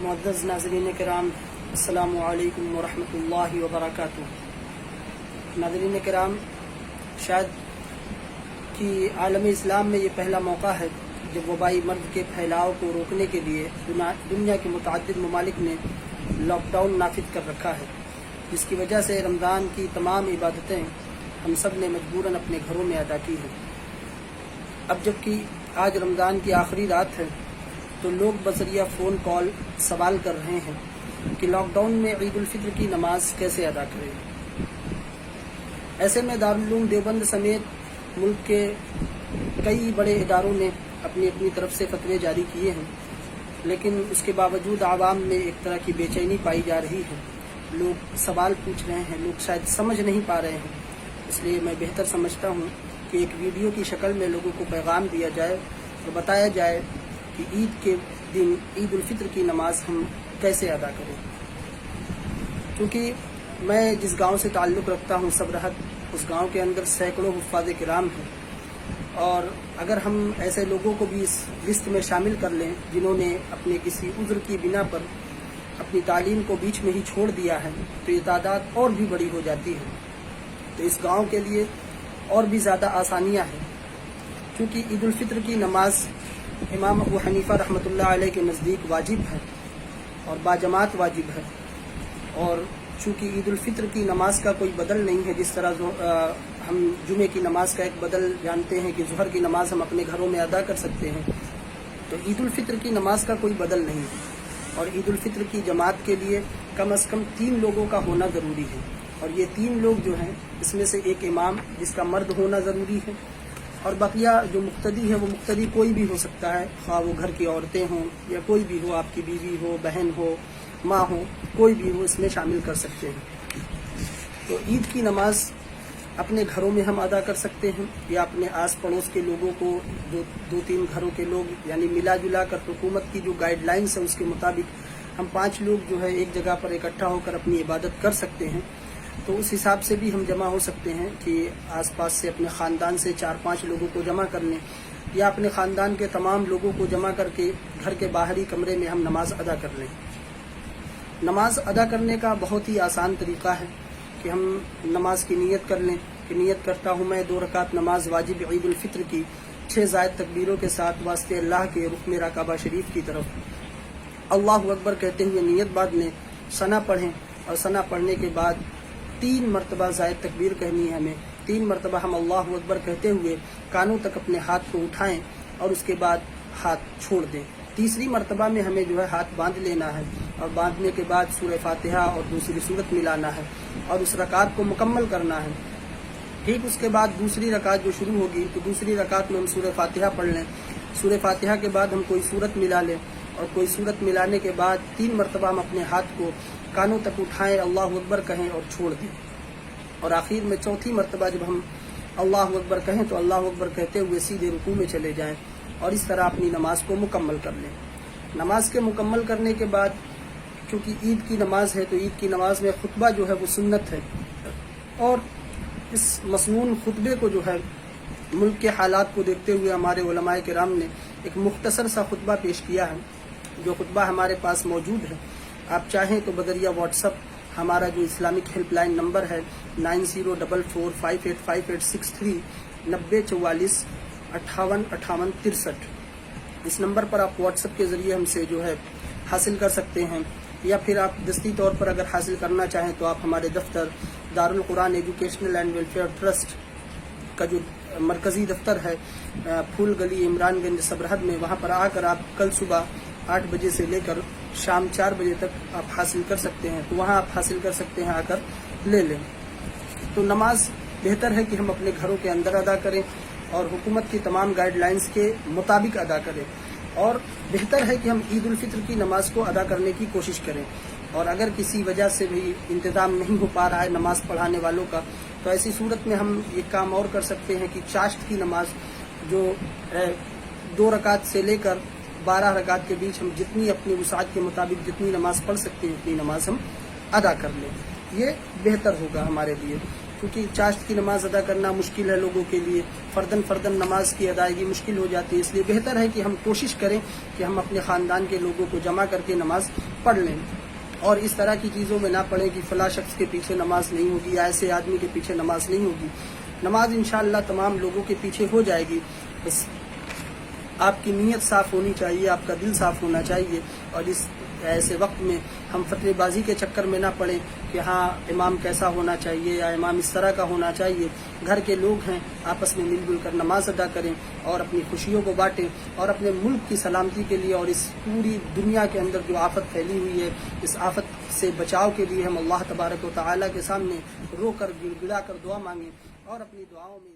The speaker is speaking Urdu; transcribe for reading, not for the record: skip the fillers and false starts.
معزز ناظرین کرام، السلام علیکم ورحمۃ اللہ وبرکاتہ۔ ناظرین کرام، شاید کہ عالم اسلام میں یہ پہلا موقع ہے جب وبائی مرض کے پھیلاؤ کو روکنے کے لیے دنیا کے متعدد ممالک نے لاک ڈاؤن نافذ کر رکھا ہے، جس کی وجہ سے رمضان کی تمام عبادتیں ہم سب نے مجبوراً اپنے گھروں میں ادا کی ہیں۔ اب جب کہ آج رمضان کی آخری رات ہے تو لوگ بذریعہ فون کال سوال کر رہے ہیں کہ لاک ڈاؤن میں عید الفطر کی نماز کیسے ادا کریں۔ ایسے میں دارالعلوم دیوبند سمیت ملک کے کئی بڑے اداروں نے اپنی اپنی طرف سے فتوے جاری کیے ہیں، لیکن اس کے باوجود عوام میں ایک طرح کی بے چینی پائی جا رہی ہے۔ لوگ سوال پوچھ رہے ہیں، لوگ شاید سمجھ نہیں پا رہے ہیں۔ اس لیے میں بہتر سمجھتا ہوں کہ ایک ویڈیو کی شکل میں لوگوں کو پیغام دیا جائے اور بتایا جائے کہ عید کے دن عید الفطر کی نماز ہم کیسے ادا کریں۔ کیونکہ میں جس گاؤں سے تعلق رکھتا ہوں صبرہت، اس گاؤں کے اندر سینکڑوں حفاظ کرام ہیں، اور اگر ہم ایسے لوگوں کو بھی اس لسٹ میں شامل کر لیں جنہوں نے اپنے کسی عذر کی بنا پر اپنی تعلیم کو بیچ میں ہی چھوڑ دیا ہے، تو یہ تعداد اور بھی بڑی ہو جاتی ہے۔ تو اس گاؤں کے لیے اور بھی زیادہ آسانیاں ہیں، کیونکہ عید الفطر کی نماز امام ابو حنیفہ رحمۃ اللہ علیہ کے نزدیک واجب ہے اور باجماعت واجب ہے، اور چونکہ عید الفطر کی نماز کا کوئی بدل نہیں ہے، جس طرح ہم جمعے کی نماز کا ایک بدل جانتے ہیں کہ ظہر کی نماز ہم اپنے گھروں میں ادا کر سکتے ہیں، تو عید الفطر کی نماز کا کوئی بدل نہیں ہے۔ اور عید الفطر کی جماعت کے لیے کم از کم 3 لوگوں کا ہونا ضروری ہے، اور یہ 3 لوگ جو ہیں اس میں سے ایک امام جس کا مرد ہونا ضروری ہے، اور بقیہ جو مقتدی ہے وہ مقتدی کوئی بھی ہو سکتا ہے، خواہ وہ گھر کی عورتیں ہوں یا کوئی بھی ہو، آپ کی بیوی ہو، بہن ہو، ماں ہو، کوئی بھی ہو، اس میں شامل کر سکتے ہیں۔ تو عید کی نماز اپنے گھروں میں ہم ادا کر سکتے ہیں، یا اپنے آس پڑوس کے لوگوں کو، جو 2-3 گھروں کے لوگ، یعنی ملا جلا کر حکومت کی جو گائیڈ لائنس ہے اس کے مطابق ہم 5 لوگ جو ہے ایک جگہ پر اکٹھا ہو کر اپنی عبادت کر سکتے ہیں۔ تو اس حساب سے بھی ہم جمع ہو سکتے ہیں کہ آس پاس سے اپنے خاندان سے 4-5 لوگوں کو جمع کر لیں، یا اپنے خاندان کے تمام لوگوں کو جمع کر کے گھر کے باہری کمرے میں ہم نماز ادا کر لیں۔ نماز ادا کرنے کا بہت ہی آسان طریقہ ہے کہ ہم نماز کی نیت کر لیں کہ نیت کرتا ہوں میں 2 رکعت نماز واجب عید الفطر کی 6 زائد تکبیروں کے ساتھ واسطے اللہ کے رخ میرا کعبہ شریف کی طرف، اللہ اکبر کہتے ہوئے نیت بعد میں ثنا پڑھیں، اور ثنا پڑھنے کے بعد 3 مرتبہ زائد تکبیر کہنی ہے ہمیں۔ 3 مرتبہ ہم اللہ اکبر کہتے ہوئے کانوں تک اپنے ہاتھ کو اٹھائیں اور اس کے بعد ہاتھ چھوڑ دیں۔ تیسری مرتبہ میں ہمیں جو ہے ہاتھ باندھ لینا ہے، اور باندھنے کے بعد سورہ فاتحہ اور دوسری سورت ملانا ہے اور اس رکعت کو مکمل کرنا ہے۔ ٹھیک اس کے بعد دوسری رکعت جو شروع ہوگی تو دوسری رکعت میں ہم سورہ فاتحہ پڑھ لیں۔ سورہ فاتحہ کے بعد ہم کوئی سورت ملا لیں، اور کوئی سورت ملانے کے بعد 3 مرتبہ ہم اپنے ہاتھ کو کانوں تک اٹھائیں، اللہ اکبر کہیں اور چھوڑ دیں، اور آخر میں چوتھی مرتبہ جب ہم اللہ اکبر کہیں تو اللہ اکبر کہتے ہوئے سیدھے رکوع میں چلے جائیں، اور اس طرح اپنی نماز کو مکمل کر لیں۔ نماز کے مکمل کرنے کے بعد چونکہ عید کی نماز ہے تو عید کی نماز میں خطبہ جو ہے وہ سنت ہے، اور اس مسنون خطبے کو جو ہے ملک کے حالات کو دیکھتے ہوئے ہمارے علماء کرام نے ایک مختصر سا خطبہ پیش کیا ہے، جو خطبہ ہمارے پاس موجود ہے۔ آپ چاہیں تو بذریعہ واٹس ایپ ہمارا جو اسلامک ہیلپ لائن نمبر ہے 9044585863 9044 58 58 63، اس نمبر پر آپ واٹس ایپ کے ذریعے ہم سے جو ہے حاصل کر سکتے ہیں، یا پھر آپ دستی طور پر اگر حاصل کرنا چاہیں تو آپ ہمارے دفتر دارالقرآن ایجوکیشنل اینڈ ویلفیئر ٹرسٹ کا جو مرکزی دفتر ہے پھول گلی عمران گنج صبرہد میں، وہاں پر آ کر آپ کل صبح 8 بجے سے لے کر شام 4 بجے تک آپ حاصل کر سکتے ہیں، تو وہاں آپ حاصل کر سکتے ہیں، آ کر لے لیں۔ تو نماز بہتر ہے کہ ہم اپنے گھروں کے اندر ادا کریں اور حکومت کی تمام گائیڈ لائنس کے مطابق ادا کریں، اور بہتر ہے کہ ہم عید الفطر کی نماز کو ادا کرنے کی کوشش کریں، اور اگر کسی وجہ سے بھی انتظام نہیں ہو پا رہا ہے نماز پڑھانے والوں کا، تو ایسی صورت میں ہم یہ کام اور کر سکتے ہیں کہ چاشت کی نماز جو 2 رکعت سے لے کر 12 رکعت کے بیچ ہم جتنی اپنی وسعت کے مطابق جتنی نماز پڑھ سکتے ہیں اتنی نماز ہم ادا کر لیں، یہ بہتر ہوگا ہمارے لیے۔ کیونکہ چاشت کی نماز ادا کرنا مشکل ہے لوگوں کے لیے، فردن نماز کی ادائیگی مشکل ہو جاتی ہے، اس لیے بہتر ہے کہ ہم کوشش کریں کہ ہم اپنے خاندان کے لوگوں کو جمع کر کے نماز پڑھ لیں، اور اس طرح کی چیزوں میں نہ پڑھیں کہ فلاں شخص کے پیچھے نماز نہیں ہوگی یا ایسے آدمی کے پیچھے نماز نہیں ہوگی۔ نماز انشاءاللہ تمام لوگوں کے پیچھے ہو جائے گی، بس آپ کی نیت صاف ہونی چاہیے، آپ کا دل صاف ہونا چاہیے، اور اس ایسے وقت میں ہم فتوی بازی کے چکر میں نہ پڑیں کہ ہاں امام کیسا ہونا چاہیے یا امام اس طرح کا ہونا چاہیے۔ گھر کے لوگ ہیں، آپس میں مل جل کر نماز ادا کریں اور اپنی خوشیوں کو بانٹیں، اور اپنے ملک کی سلامتی کے لیے اور اس پوری دنیا کے اندر جو آفت پھیلی ہوئی ہے، اس آفت سے بچاؤ کے لیے ہم اللہ تبارک و تعالیٰ کے سامنے رو کر گڑ گڑا کر دعا مانگیں اور اپنی دعاؤں میں